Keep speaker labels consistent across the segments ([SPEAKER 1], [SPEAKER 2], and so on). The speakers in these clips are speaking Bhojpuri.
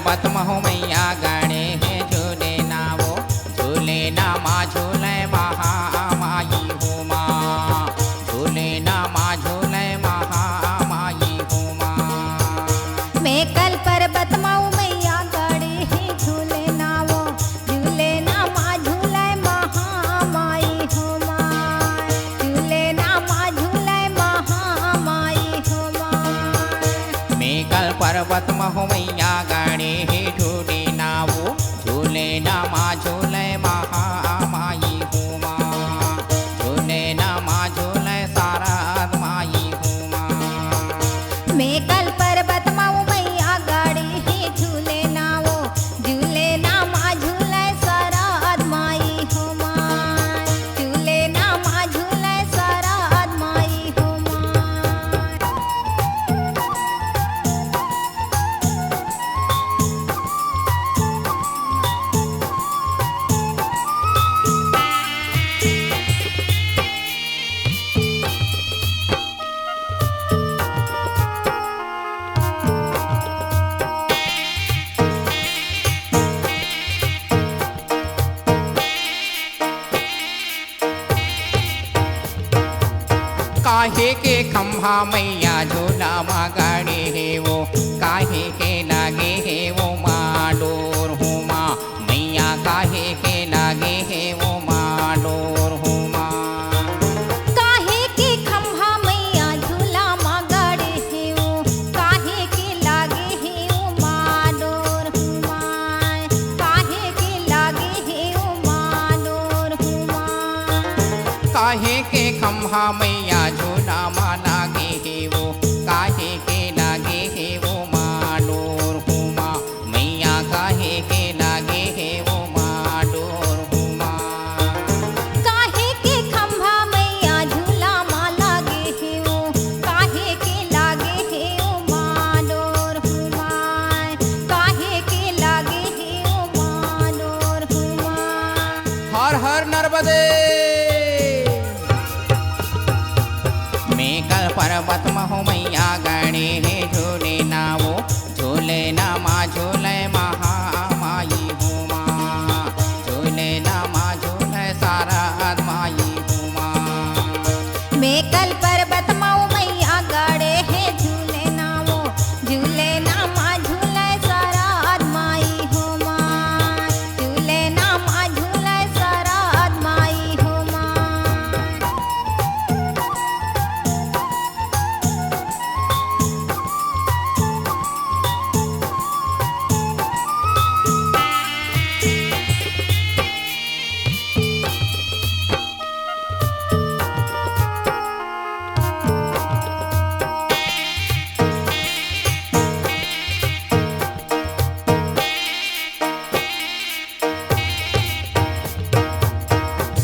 [SPEAKER 1] पर्वत महु मैया गणे है झूले ना वो झूले ना माँ झूले महामाई हो माँ झूले ना माँ झूले महामाई हो माँ।
[SPEAKER 2] मैं कल पर्वत माऊ मैया गड़े है झूले ना वो झूले ना माँ झूले महामाई हो माँ झूले ना माँ झूले महामाई हो माँ।
[SPEAKER 1] मैं कल पर्वत महु मैया गणे है झूले ना वो झूले ना माँ झूले महामाई हो माँ झूले ना माँ झूले शारद माई हो माँ।
[SPEAKER 2] मैं कल पर्वत माऊ मैया गड़े है झूले ना वो झूले ना माँ झूले शरद माई हो माँ झूले ना माँ झूले शरद माई हो माँ।
[SPEAKER 1] काहे के खम्भा मैया झूला माँ गाड़े है वो काहे के लागे है वो माँ डोर हो माँ मैया काहे के लागे है वो माँ डोर हो माँ।
[SPEAKER 2] काहे के खम्भा मैया झूला माँ गड़े है वो काहे के लागे है वो माँ डोर हो माँ काहे के लागे है वो माँ डोर हो माँ।
[SPEAKER 1] काहे के खम्भा मैया झूला माँ लागे है वो काहे के लागे है वो माँ डोर हो माँ मैया काहे के लागे है वो माँ डोर हो माँ।
[SPEAKER 2] काहे के खम्भा मैया झूला माँ लागे है वो काहे के लागे है वो माँ डोर हो माँ काहे के लागे है वो माँ डोर हो माँ।
[SPEAKER 1] हर हर नर्मदे। मैं कल पर्वत महु मैया गणे है झूले ना वो झूले ना माँ झूले महामाई हो माँ झूले ना माँ झूले शारद माई हो माँ।
[SPEAKER 2] मैं कल पर्वत माऊ मैया गड़े है झूले ना वो झूले ना माँ झूले शरद माई हो माँ झूले ना माँ झूले शरद माई हो माँ।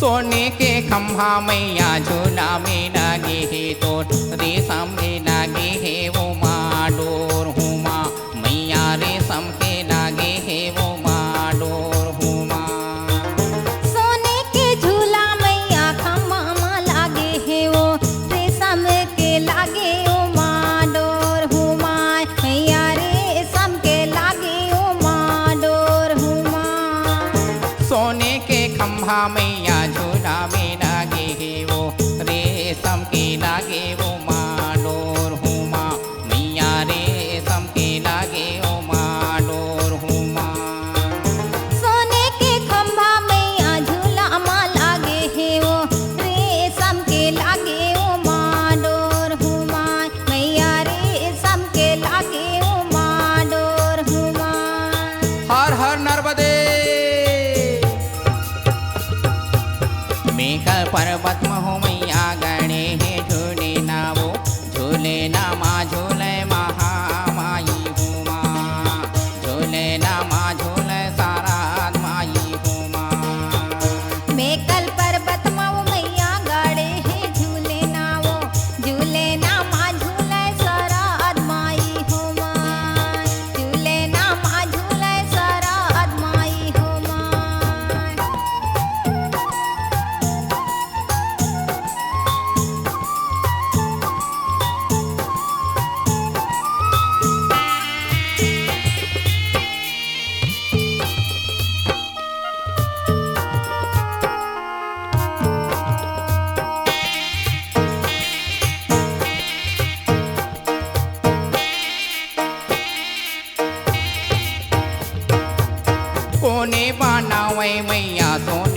[SPEAKER 1] सोने के खम्भा मैया झूला में लागे है तो रेशम के लागे है वो माँ डोर हो माँ मैया रेशम के लागे है वो माँ डोर हो माँ।
[SPEAKER 2] सोने के झूला मैया खम्भा माँ लागे है वो रेशम के लागे ओ माँ डोर हो माँ मैया रेशम के लागे ओ माँ डोर हो माँ।
[SPEAKER 1] सोने के खम्भा मैया झूला में लागे है वो रेशम के लागे वो माँ डोर हो माँ मैया रेशम के लागे वो माँ डोर हो माँ।
[SPEAKER 2] सोने के खम्भा मैया झूला माँ लागे है वो रेशम के लागे ओ माँ डोर हो माँ मैया रेशम के लागे ओ माँ डोर हो माँ।
[SPEAKER 1] हर हर नर्मदे। मैं कल पर्वत महु मैया गणे है झूले ना वो झूले ना माँ झूले महामाई हो माँ झूले ना माँ झूले शारद माई हो माँ।
[SPEAKER 2] मैं कल पर्वत माऊ मैया गड़े है झूले ना वो झूले ना माँ झूले शरद माई हो माँ झूले ना माँ झूले शरद माई हो माँ।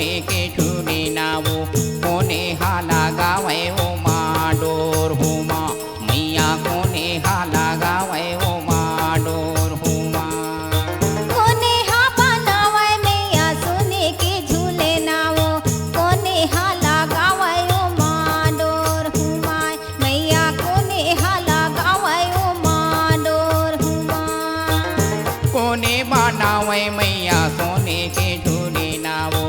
[SPEAKER 1] सोने के झूले नावो कोने हाला गावे ओ माडोर हुमा मैया कोने हाला गावे ओ माडोर हुमा
[SPEAKER 2] कोने हा बनावाय मैया सोने के झूले नावो कोने हा लगावाय ओ माडोर हुमाय मैया कोने हा लगावाय ओ माडोर हुमाय
[SPEAKER 1] कोने बनावे मैया सोने के झूले नावो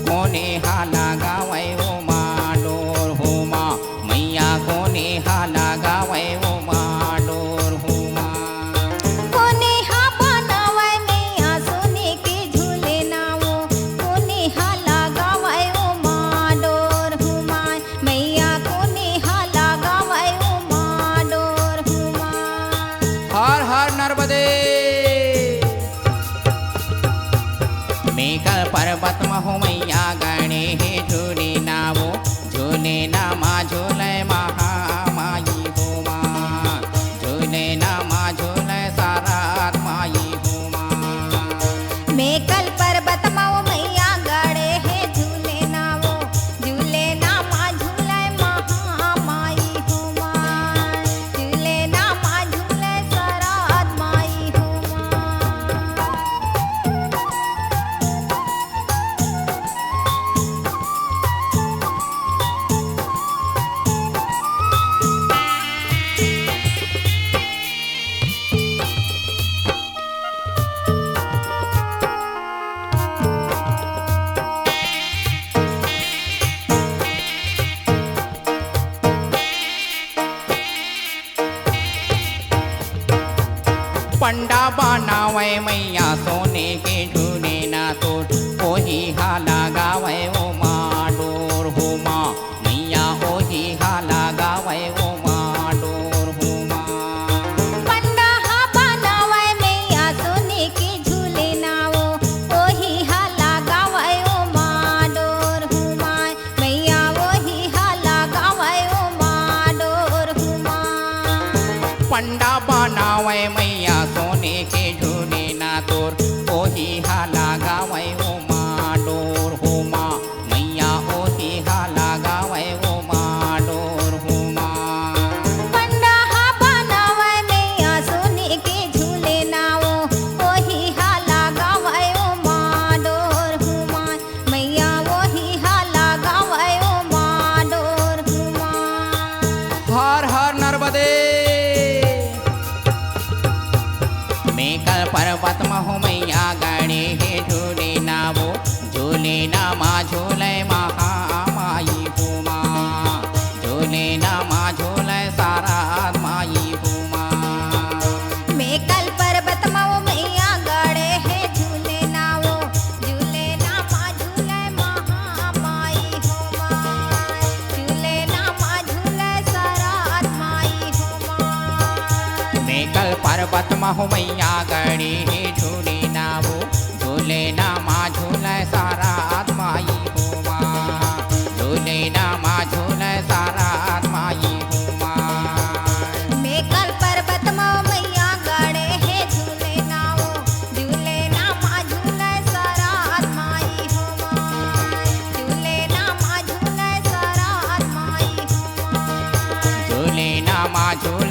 [SPEAKER 1] कोने हाला गावे ओ माडोर हुमा मैया कोने हाला गावे ओ माडोर हुमा
[SPEAKER 2] कोने हा बनावाय मैया सोने के झूले नावो कोने हा लगावाय ओ माडोर हुमाय मैया कोने हा लगावाय ओ माडोर हुमाय
[SPEAKER 1] हर हर नर्मदे मेघल पर्वत महो मैया गणे हे झूले नावो झूले नामा झूले महामाई होमा झूले नामा झूले सारात माई होमा
[SPEAKER 2] मेकल पर्वत माओ मैया गड़े है झूले नावो झूले नामा झूले महामाई हुमा झूले नामा झूले सरात माई हुमा
[SPEAKER 1] पंडा बनावे मैया सोने के झूले ना तो ओही हाला गावे ओ माडोर होमा मैया ओही हाला गावे ओ माडोर होमा
[SPEAKER 2] पंडा हा बनावाय मैया सोने के झूले नावो ओही हा लगावाय ओ माडोर हुमाय मैया ओही हा लगावाय ओ माडोर हुमाय
[SPEAKER 1] पंडा बनावे मैया सोने के झूले ना तोर ओही हाला गावे ओ माडोर होमा मैया ओही हाला गावे ओ माडोर होमा
[SPEAKER 2] पंडा हा बनावाय मैया सोने के झूले नावो ओही हा लगावाय ओ माडोर हुमाय मैया ओही हा लगावाय ओ माडोर हुमाय
[SPEAKER 1] हर हर नर्मदे मेकल पर्वत महो मैया गणे हे झूले नावो झूले नामा झूले महामाई हुमा झूले नामा झूले सारात माई हुमा
[SPEAKER 2] मेकल पर्वत माओ मैया गड़े है झूले नावो झूले नामा झूले महामाई हुमाय झूले नामा झूले सरात माई हुमाय
[SPEAKER 1] मेकल पर्वत महो मैया गणे हे झूले नावो झूले नामा झूले सारात माई हुमा झूले नामा झूले सारात माई हुमा
[SPEAKER 2] मेकल पर्वत माओ मैया गड़े है झूले नावो झूले नामा झूले सरात माई हुमाय झूले नामा झूले सरात माई हुमाय
[SPEAKER 1] झूले नामा झूले